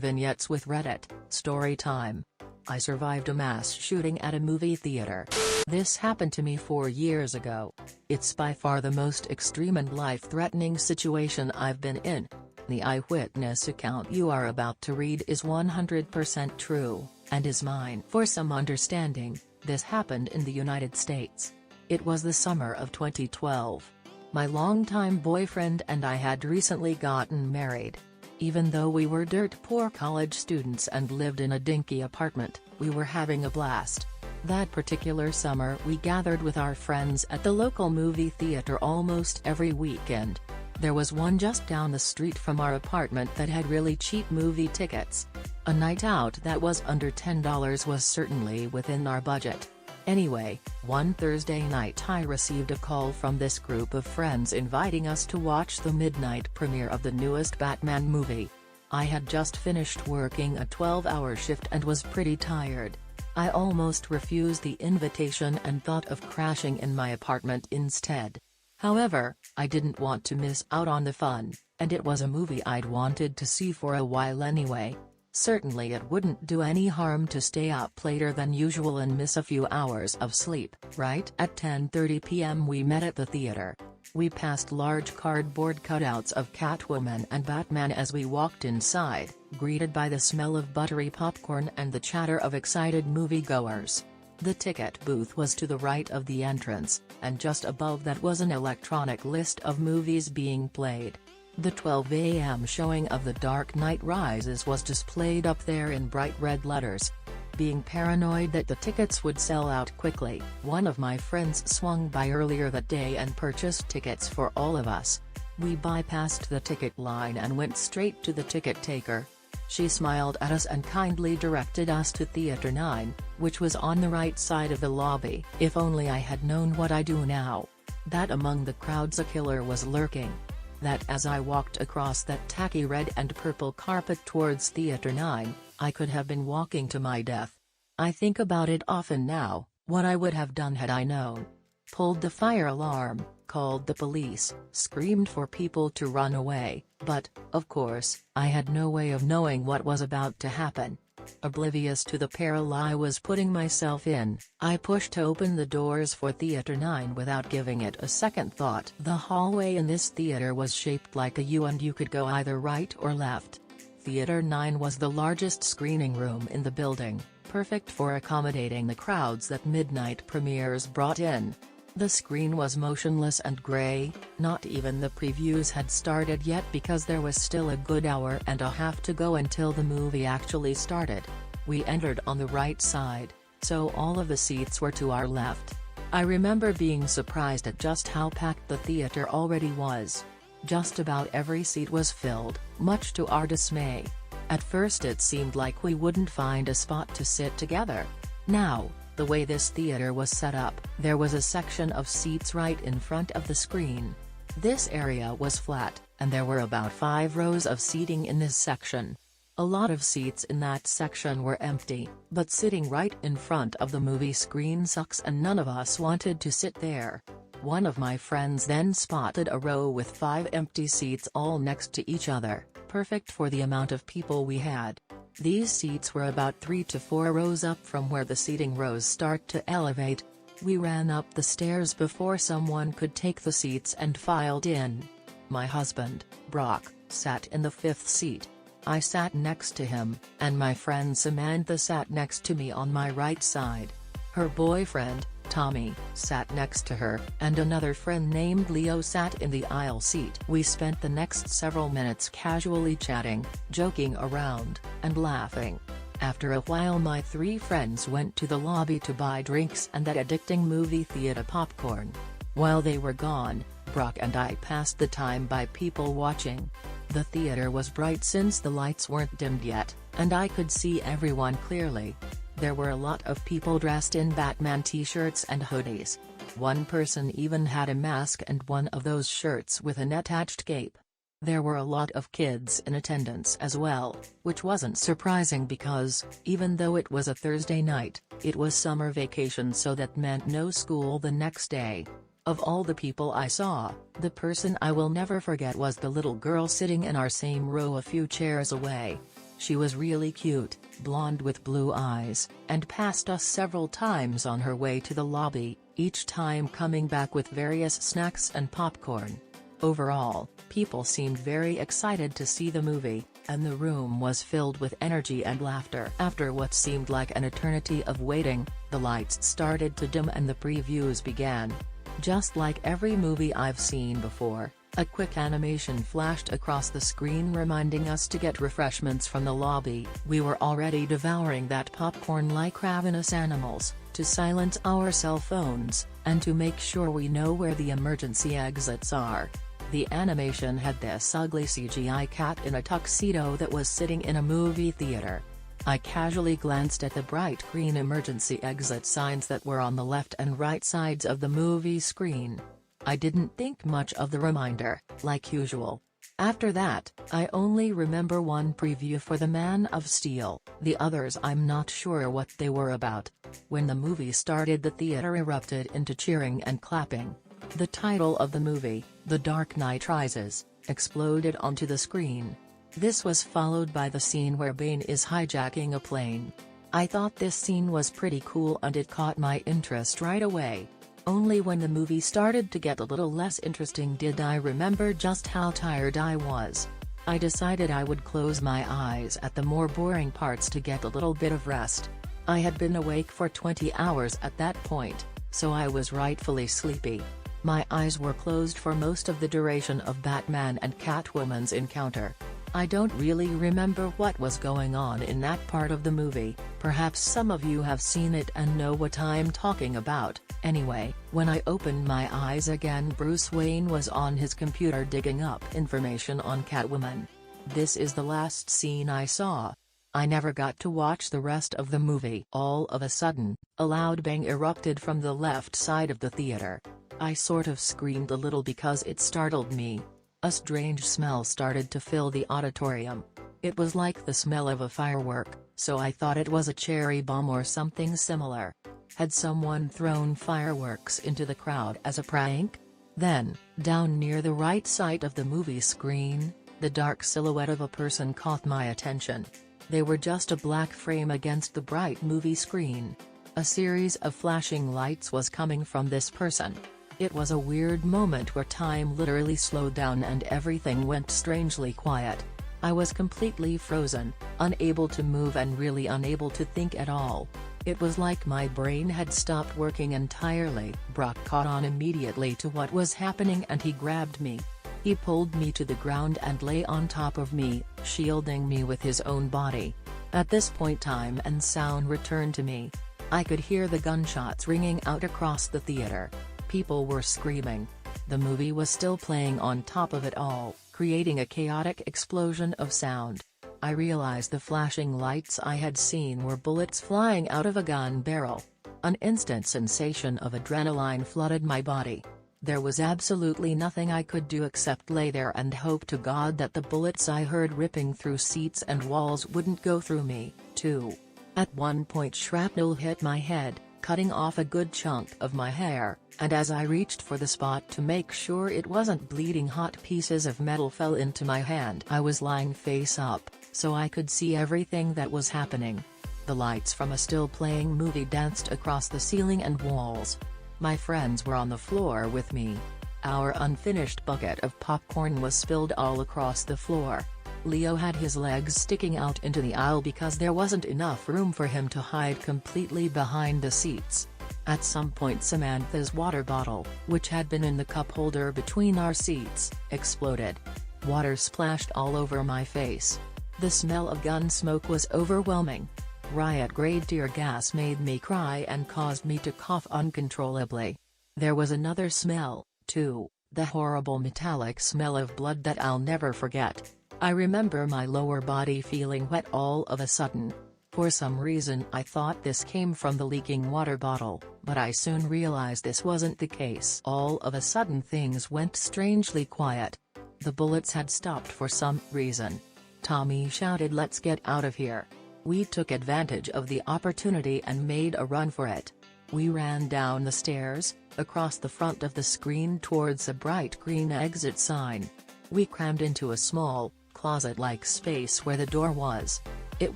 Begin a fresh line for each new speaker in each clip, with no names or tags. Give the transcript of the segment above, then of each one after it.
Vignettes with Reddit, story time. I survived a mass shooting at a movie theater. This happened to me 4 years ago. It's by far the most extreme and life-threatening situation I've been in. The eyewitness account you are about to read is 100% true, and is mine. For some understanding, this happened in the United States. It was the summer of 2012. My longtime boyfriend and I had recently gotten married. Even though we were dirt-poor college students and lived in a dinky apartment, we were having a blast. That particular summer we gathered with our friends at the local movie theater almost every weekend. There was one just down the street from our apartment that had really cheap movie tickets. A night out that was under $10 was certainly within our budget. Anyway, one Thursday night I received a call from this group of friends inviting us to watch the midnight premiere of the newest Batman movie. I had just finished working a 12-hour shift and was pretty tired. I almost refused the invitation and thought of crashing in my apartment instead. However, I didn't want to miss out on the fun, and it was a movie I'd wanted to see for a while anyway. Certainly it wouldn't do any harm to stay up later than usual and miss a few hours of sleep, right? At 10:30 p.m. we met at the theater. We passed large cardboard cutouts of Catwoman and Batman as we walked inside, greeted by the smell of buttery popcorn and the chatter of excited moviegoers. The ticket booth was to the right of the entrance, and just above that was an electronic list of movies being played. The 12 a.m. showing of The Dark Knight Rises was displayed up there in bright red letters. Being paranoid that the tickets would sell out quickly, one of my friends swung by earlier that day and purchased tickets for all of us. We bypassed the ticket line and went straight to the ticket taker. She smiled at us and kindly directed us to Theater 9, which was on the right side of the lobby. If only I had known what I do now. That among the crowds a killer was lurking. That as I walked across that tacky red and purple carpet towards Theater 9, I could have been walking to my death. I think about it often now, what I would have done had I known. Pulled the fire alarm, called the police, screamed for people to run away, but, of course, I had no way of knowing what was about to happen. Oblivious to the peril I was putting myself in, I pushed open the doors for Theater 9 without giving it a second thought. The hallway in this theater was shaped like a U and you could go either right or left. Theater 9 was the largest screening room in the building, perfect for accommodating the crowds that midnight premieres brought in. The screen was motionless and grey, not even the previews had started yet because there was still a good hour and a half to go until the movie actually started. We entered on the right side, so all of the seats were to our left. I remember being surprised at just how packed the theater already was. Just about every seat was filled, much to our dismay. At first it seemed like we wouldn't find a spot to sit together. Now, the way this theater was set up, there was a section of seats right in front of the screen. This area was flat, and there were about 5 rows of seating in this section. A lot of seats in that section were empty, but sitting right in front of the movie screen sucks and none of us wanted to sit there. One of my friends then spotted a row with 5 empty seats all next to each other, perfect for the amount of people we had. These seats were about 3 to 4 rows up from where the seating rows start to elevate. We ran up the stairs before someone could take the seats and filed in. My husband, Brock, sat in the 5th seat. I sat next to him, and my friend Samantha sat next to me on my right side. Her boyfriend, Tommy, sat next to her, and another friend named Leo sat in the aisle seat. We spent the next several minutes casually chatting, joking around, and laughing. After a while my 3 friends went to the lobby to buy drinks and that addicting movie theater popcorn. While they were gone, Brock and I passed the time by people watching. The theater was bright since the lights weren't dimmed yet, and I could see everyone clearly. There were a lot of people dressed in Batman t-shirts and hoodies. One person even had a mask and one of those shirts with an attached cape. There were a lot of kids in attendance as well, which wasn't surprising because, even though it was a Thursday night, it was summer vacation, so that meant no school the next day. Of all the people I saw, the person I will never forget was the little girl sitting in our same row a few chairs away. She was really cute, blonde with blue eyes, and passed us several times on her way to the lobby, each time coming back with various snacks and popcorn. Overall, people seemed very excited to see the movie, and the room was filled with energy and laughter. After what seemed like an eternity of waiting, the lights started to dim and the previews began. Just like every movie I've seen before, a quick animation flashed across the screen reminding us to get refreshments from the lobby. We were already devouring that popcorn like ravenous animals, to silence our cell phones, and to make sure we know where the emergency exits are. The animation had this ugly CGI cat in a tuxedo that was sitting in a movie theater. I casually glanced at the bright green emergency exit signs that were on the left and right sides of the movie screen. I didn't think much of the reminder, like usual. After that, I only remember one preview for The Man of Steel, the others I'm not sure what they were about. When the movie started, the theater erupted into cheering and clapping. The title of the movie, The Dark Knight Rises, exploded onto the screen. This was followed by the scene where Bane is hijacking a plane. I thought this scene was pretty cool and it caught my interest right away. Only when the movie started to get a little less interesting did I remember just how tired I was. I decided I would close my eyes at the more boring parts to get a little bit of rest. I had been awake for 20 hours at that point, so I was rightfully sleepy. My eyes were closed for most of the duration of Batman and Catwoman's encounter. I don't really remember what was going on in that part of the movie. Perhaps some of you have seen it and know what I'm talking about. Anyway, when I opened my eyes again, Bruce Wayne was on his computer digging up information on Catwoman. This is the last scene I saw. I never got to watch the rest of the movie. All of a sudden, a loud bang erupted from the left side of the theater. I sort of screamed a little because it startled me. A strange smell started to fill the auditorium. It was like the smell of a firework, so I thought it was a cherry bomb or something similar. Had someone thrown fireworks into the crowd as a prank? Then, down near the right side of the movie screen, the dark silhouette of a person caught my attention. They were just a black frame against the bright movie screen. A series of flashing lights was coming from this person. It was a weird moment where time literally slowed down and everything went strangely quiet. I was completely frozen, unable to move and really unable to think at all. It was like my brain had stopped working entirely. Brock caught on immediately to what was happening and he grabbed me. He pulled me to the ground and lay on top of me, shielding me with his own body. At this point, time and sound returned to me. I could hear the gunshots ringing out across the theater. People were screaming. The movie was still playing on top of it all, creating a chaotic explosion of sound. I realized the flashing lights I had seen were bullets flying out of a gun barrel. An instant sensation of adrenaline flooded my body. There was absolutely nothing I could do except lay there and hope to God that the bullets I heard ripping through seats and walls wouldn't go through me, too. At one point, shrapnel hit my head, cutting off a good chunk of my hair, and as I reached for the spot to make sure it wasn't bleeding, hot pieces of metal fell into my hand. I was lying face up, so I could see everything that was happening. The lights from a still-playing movie danced across the ceiling and walls. My friends were on the floor with me. Our unfinished bucket of popcorn was spilled all across the floor. Leo had his legs sticking out into the aisle because there wasn't enough room for him to hide completely behind the seats. At some point, Samantha's water bottle, which had been in the cup holder between our seats, exploded. Water splashed all over my face. The smell of gun smoke was overwhelming. Riot-grade tear gas made me cry and caused me to cough uncontrollably. There was another smell, too, the horrible metallic smell of blood that I'll never forget. I remember my lower body feeling wet all of a sudden. For some reason I thought this came from the leaking water bottle, but I soon realized this wasn't the case. All of a sudden things went strangely quiet. The bullets had stopped for some reason. Tommy shouted, "Let's get out of here." We took advantage of the opportunity and made a run for it. We ran down the stairs, across the front of the screen towards a bright green exit sign. We crammed into a small, closet-like space where the door was. It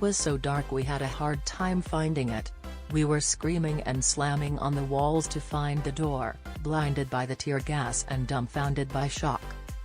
was so dark we had a hard time finding it. We were screaming and slamming on the walls to find the door, blinded by the tear gas and dumbfounded by shock.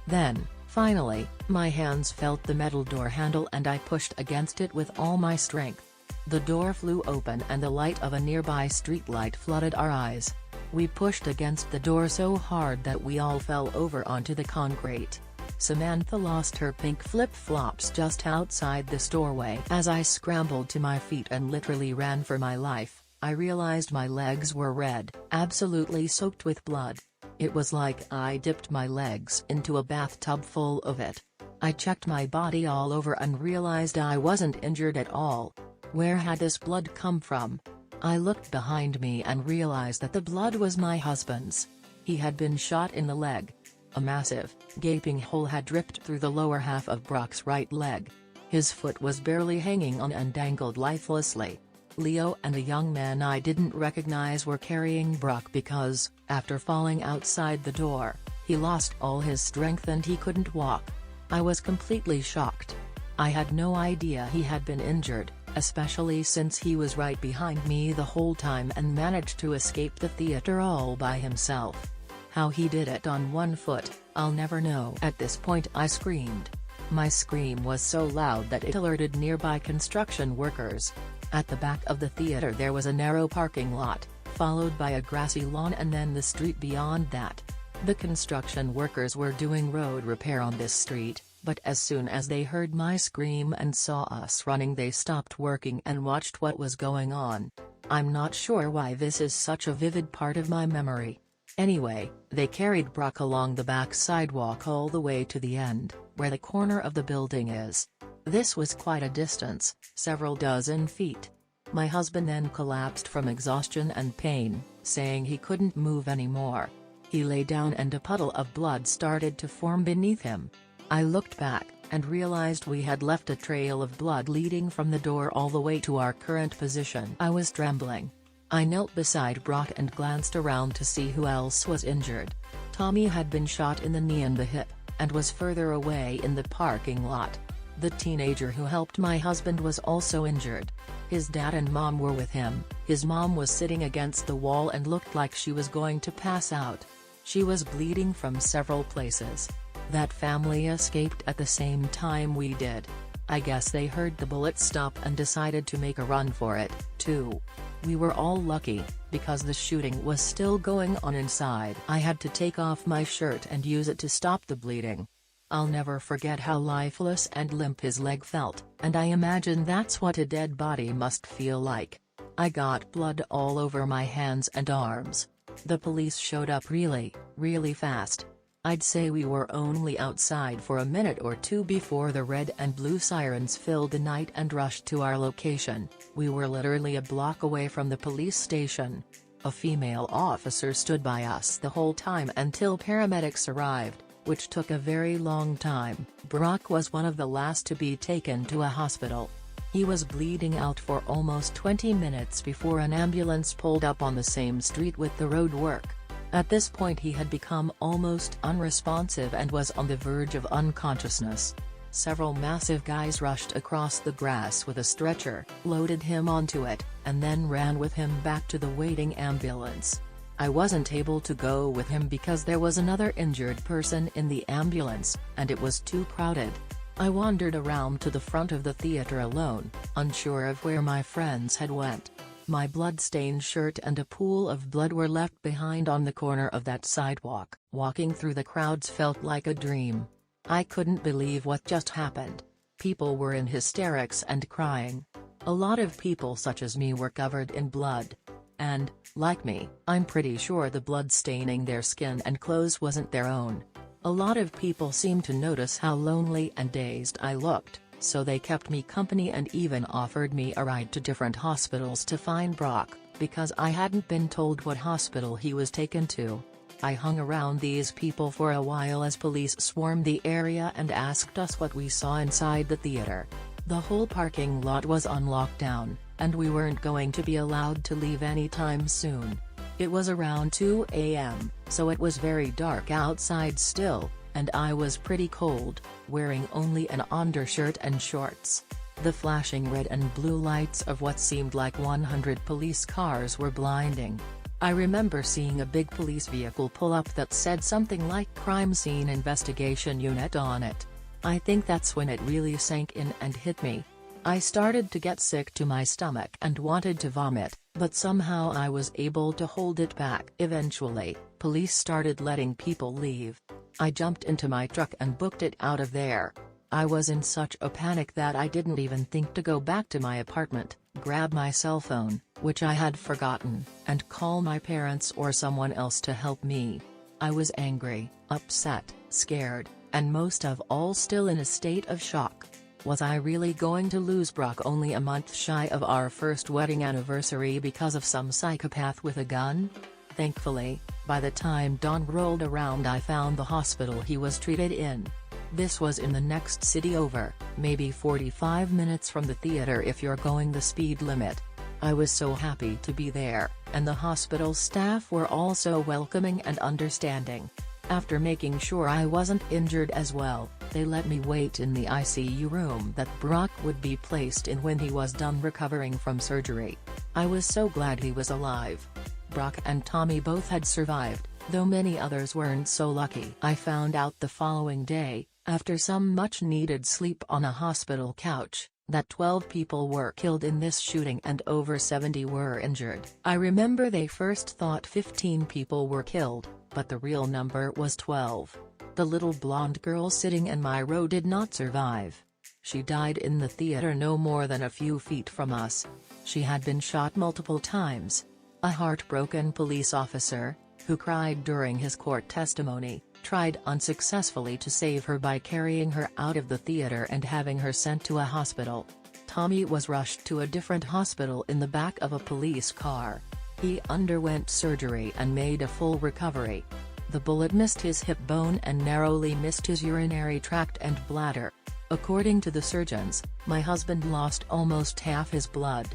Then, finally, my hands felt the metal door handle and I pushed against it with all my strength. The door flew open and the light of a nearby streetlight flooded our eyes. We pushed against the door so hard that we all fell over onto the concrete. Samantha lost her pink flip-flops just outside the doorway. As I scrambled to my feet and literally ran for my life, I realized my legs were red, absolutely soaked with blood. It was like I dipped my legs into a bathtub full of it. I checked my body all over and realized I wasn't injured at all. Where had this blood come from? I looked behind me and realized that the blood was my husband's. He had been shot in the leg. A massive, gaping hole had dripped through the lower half of Brock's right leg. His foot was barely hanging on and dangled lifelessly. Leo and a young man I didn't recognize were carrying Brock because, after falling outside the door, he lost all his strength and he couldn't walk. I was completely shocked. I had no idea he had been injured, especially since he was right behind me the whole time and managed to escape the theater all by himself. How he did it on one foot, I'll never know. At this point I screamed. My scream was so loud that it alerted nearby construction workers. At the back of the theater there was a narrow parking lot, followed by a grassy lawn and then the street beyond that. The construction workers were doing road repair on this street, but as soon as they heard my scream and saw us running they stopped working and watched what was going on. I'm not sure why this is such a vivid part of my memory. Anyway, they carried Brock along the back sidewalk all the way to the end, where the corner of the building is. This was quite a distance, several dozen feet. My husband then collapsed from exhaustion and pain, saying he couldn't move anymore. He lay down and a puddle of blood started to form beneath him. I looked back, and realized we had left a trail of blood leading from the door all the way to our current position. I was trembling. I knelt beside Brock and glanced around to see who else was injured. Tommy had been shot in the knee and the hip, and was further away in the parking lot. The teenager who helped my husband was also injured. His dad and mom were with him. His mom was sitting against the wall and looked like she was going to pass out. She was bleeding from several places. That family escaped at the same time we did. I guess they heard the bullet stop and decided to make a run for it, too. We were all lucky, because the shooting was still going on inside. I had to take off my shirt and use it to stop the bleeding. I'll never forget how lifeless and limp his leg felt, and I imagine that's what a dead body must feel like. I got blood all over my hands and arms. The police showed up really, really fast. I'd say we were only outside for a minute or two before the red and blue sirens filled the night and rushed to our location. We were literally a block away from the police station. A female officer stood by us the whole time until paramedics arrived, which took a very long time. Brock was one of the last to be taken to a hospital. He was bleeding out for almost 20 minutes before an ambulance pulled up on the same street with the road work. At this point he had become almost unresponsive and was on the verge of unconsciousness. Several massive guys rushed across the grass with a stretcher, loaded him onto it, and then ran with him back to the waiting ambulance. I wasn't able to go with him because there was another injured person in the ambulance, and it was too crowded. I wandered around to the front of the theater alone, unsure of where my friends had went. My blood-stained shirt and a pool of blood were left behind on the corner of that sidewalk. Walking through the crowds felt like a dream. I couldn't believe what just happened. People were in hysterics and crying. A lot of people such as me were covered in blood. And, like me, I'm pretty sure the blood staining their skin and clothes wasn't their own. A lot of people seemed to notice how lonely and dazed I looked, so they kept me company and even offered me a ride to different hospitals to find Brock, because I hadn't been told what hospital he was taken to. I hung around these people for a while as police swarmed the area and asked us what we saw inside the theater. The whole parking lot was on lockdown, and we weren't going to be allowed to leave anytime soon. It was around 2 a.m., so it was very dark outside still. and I was pretty cold, wearing only an undershirt and shorts. The flashing red and blue lights of what seemed like 100 police cars were blinding. I remember seeing a big police vehicle pull up that said something like Crime Scene Investigation Unit on it. I think that's when it really sank in and hit me. I started to get sick to my stomach and wanted to vomit, but somehow I was able to hold it back. Eventually, police started letting people leave. I jumped into my truck and booked it out of there. I was in such a panic that I didn't even think to go back to my apartment, grab my cell phone, which I had forgotten, and call my parents or someone else to help me. I was angry, upset, scared, and most of all still in a state of shock. Was I really going to lose Brock only a month shy of our first wedding anniversary because of some psychopath with a gun? Thankfully, by the time dawn rolled around I found the hospital he was treated in. This was in the next city over, maybe 45 minutes from the theater if you're going the speed limit. I was so happy to be there, and the hospital staff were also welcoming and understanding. After making sure I wasn't injured as well, they let me wait in the ICU room that Brock would be placed in when he was done recovering from surgery. I was so glad he was alive. Brock and Tommy both had survived, though many others weren't so lucky. I found out the following day, after some much-needed sleep on a hospital couch, that 12 people were killed in this shooting and over 70 were injured. I remember they first thought 15 people were killed, but the real number was 12. The little blonde girl sitting in my row did not survive. She died in the theater no more than a few feet from us. She had been shot multiple times. A heartbroken police officer, who cried during his court testimony, tried unsuccessfully to save her by carrying her out of the theater and having her sent to a hospital. Tommy was rushed to a different hospital in the back of a police car. He underwent surgery and made a full recovery. The bullet missed his hip bone and narrowly missed his urinary tract and bladder. According to the surgeons, my husband lost almost half his blood.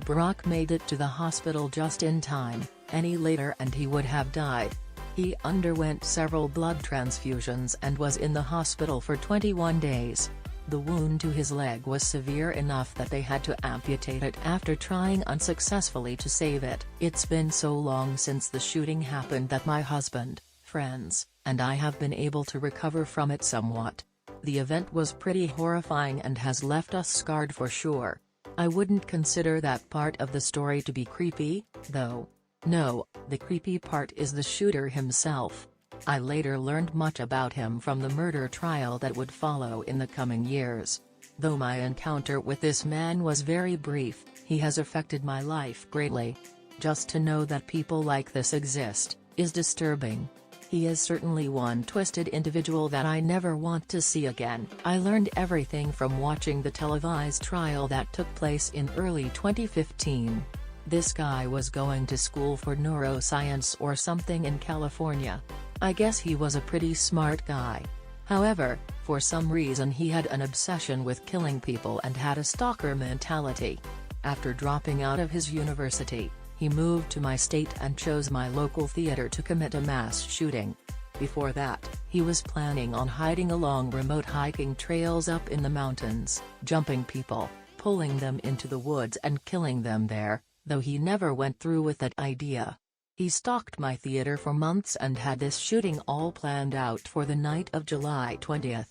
Brock made it to the hospital just in time, any later and he would have died. He underwent several blood transfusions and was in the hospital for 21 days. The wound to his leg was severe enough that they had to amputate it after trying unsuccessfully to save it. It's been so long since the shooting happened that my husband, friends, and I have been able to recover from it somewhat. The event was pretty horrifying and has left us scarred for sure. I wouldn't consider that part of the story to be creepy, though. No, the creepy part is the shooter himself. I later learned much about him from the murder trial that would follow in the coming years. Though my encounter with this man was very brief, he has affected my life greatly. Just to know that people like this exist, is disturbing. He is certainly one twisted individual that I never want to see again. I learned everything from watching the televised trial that took place in early 2015. This guy was going to school for neuroscience or something in California. I guess he was a pretty smart guy. However, for some reason he had an obsession with killing people and had a stalker mentality. After dropping out of his university, he moved to my state and chose my local theater to commit a mass shooting. Before that, he was planning on hiding along remote hiking trails up in the mountains, jumping people, pulling them into the woods and killing them there, though he never went through with that idea. He stalked my theater for months and had this shooting all planned out for the night of July 20th.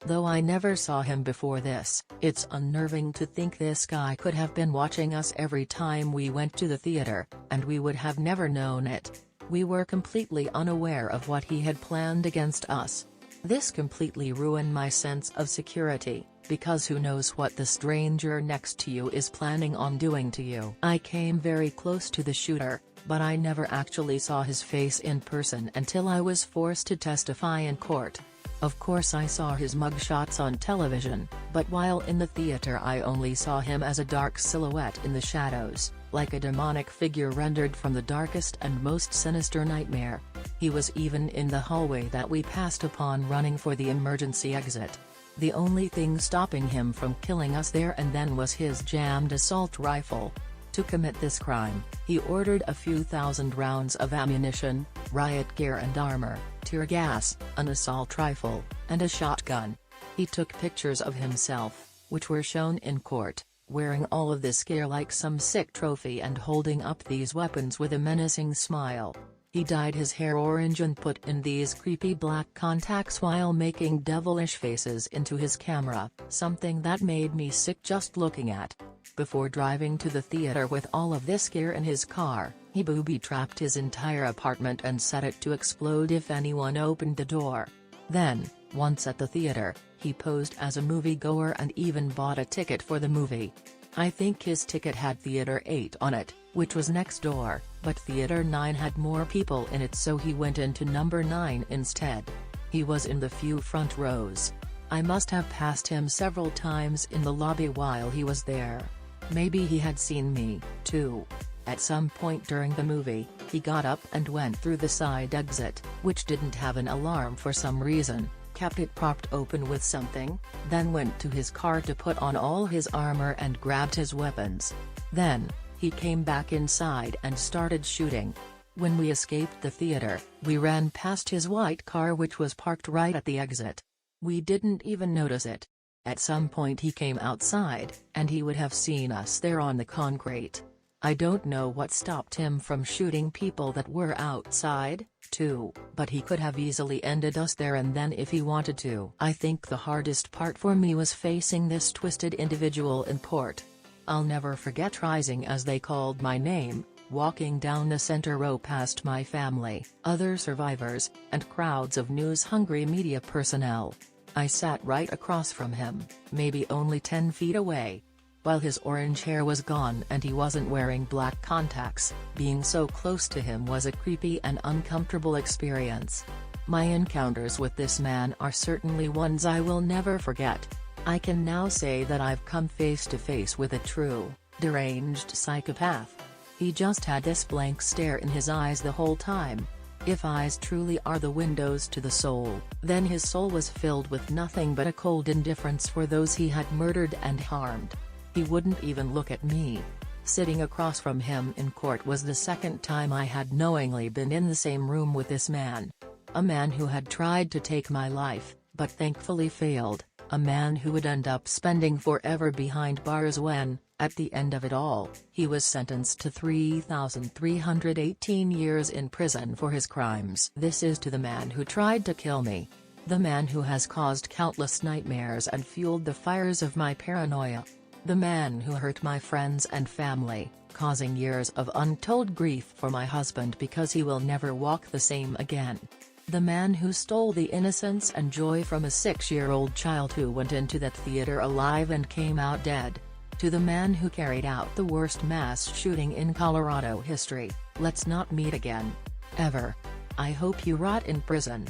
Though I never saw him before this, it's unnerving to think this guy could have been watching us every time we went to the theater, and we would have never known it. We were completely unaware of what he had planned against us. This completely ruined my sense of security, because who knows what the stranger next to you is planning on doing to you. I came very close to the shooter, but I never actually saw his face in person until I was forced to testify in court. Of course I saw his mugshots on television, but while in the theater I only saw him as a dark silhouette in the shadows, like a demonic figure rendered from the darkest and most sinister nightmare. He was even in the hallway that we passed upon running for the emergency exit. The only thing stopping him from killing us there and then was his jammed assault rifle. To commit this crime, he ordered a few thousand rounds of ammunition, riot gear and armor, tear gas, an assault rifle, and a shotgun. He took pictures of himself, which were shown in court, wearing all of this gear like some sick trophy and holding up these weapons with a menacing smile. He dyed his hair orange and put in these creepy black contacts while making devilish faces into his camera, something that made me sick just looking at. Before driving to the theater with all of this gear in his car, he booby-trapped his entire apartment and set it to explode if anyone opened the door. Then, once at the theater, he posed as a moviegoer and even bought a ticket for the movie. I think his ticket had Theater 8 on it, which was next door, but Theater 9 had more people in it, so he went into number 9 instead. He was in the few front rows. I must have passed him several times in the lobby while he was there. Maybe he had seen me, too. At some point during the movie, he got up and went through the side exit, which didn't have an alarm for some reason, kept it propped open with something, then went to his car to put on all his armor and grabbed his weapons. Then, he came back inside and started shooting. When we escaped the theater, we ran past his white car which was parked right at the exit. We didn't even notice it. At some point he came outside, and he would have seen us there on the concrete. I don't know what stopped him from shooting people that were outside, too, but he could have easily ended us there and then if he wanted to. I think the hardest part for me was facing this twisted individual in court. I'll never forget rising as they called my name, walking down the center row past my family, other survivors, and crowds of news-hungry media personnel. I sat right across from him, maybe only 10 feet away. While his orange hair was gone and he wasn't wearing black contacts, being so close to him was a creepy and uncomfortable experience. My encounters with this man are certainly ones I will never forget. I can now say that I've come face to face with a true, deranged psychopath. He just had this blank stare in his eyes the whole time. If eyes truly are the windows to the soul, then his soul was filled with nothing but a cold indifference for those he had murdered and harmed. He wouldn't even look at me. Sitting across from him in court was the second time I had knowingly been in the same room with this man. A man who had tried to take my life, but thankfully failed. A man who would end up spending forever behind bars when, at the end of it all, he was sentenced to 3,318 years in prison for his crimes. This is to the man who tried to kill me. The man who has caused countless nightmares and fueled the fires of my paranoia. The man who hurt my friends and family, causing years of untold grief for my husband because he will never walk the same again. The man who stole the innocence and joy from a 6-year-old child who went into that theater alive and came out dead. To the man who carried out the worst mass shooting in Colorado history, let's not meet again. Ever. I hope you rot in prison.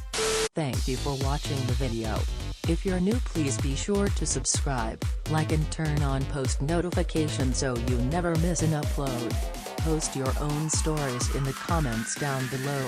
Thank you for watching the video. If you're new, please be sure to subscribe, like and turn on post notifications so you never miss an upload. Post your own stories in the comments down below.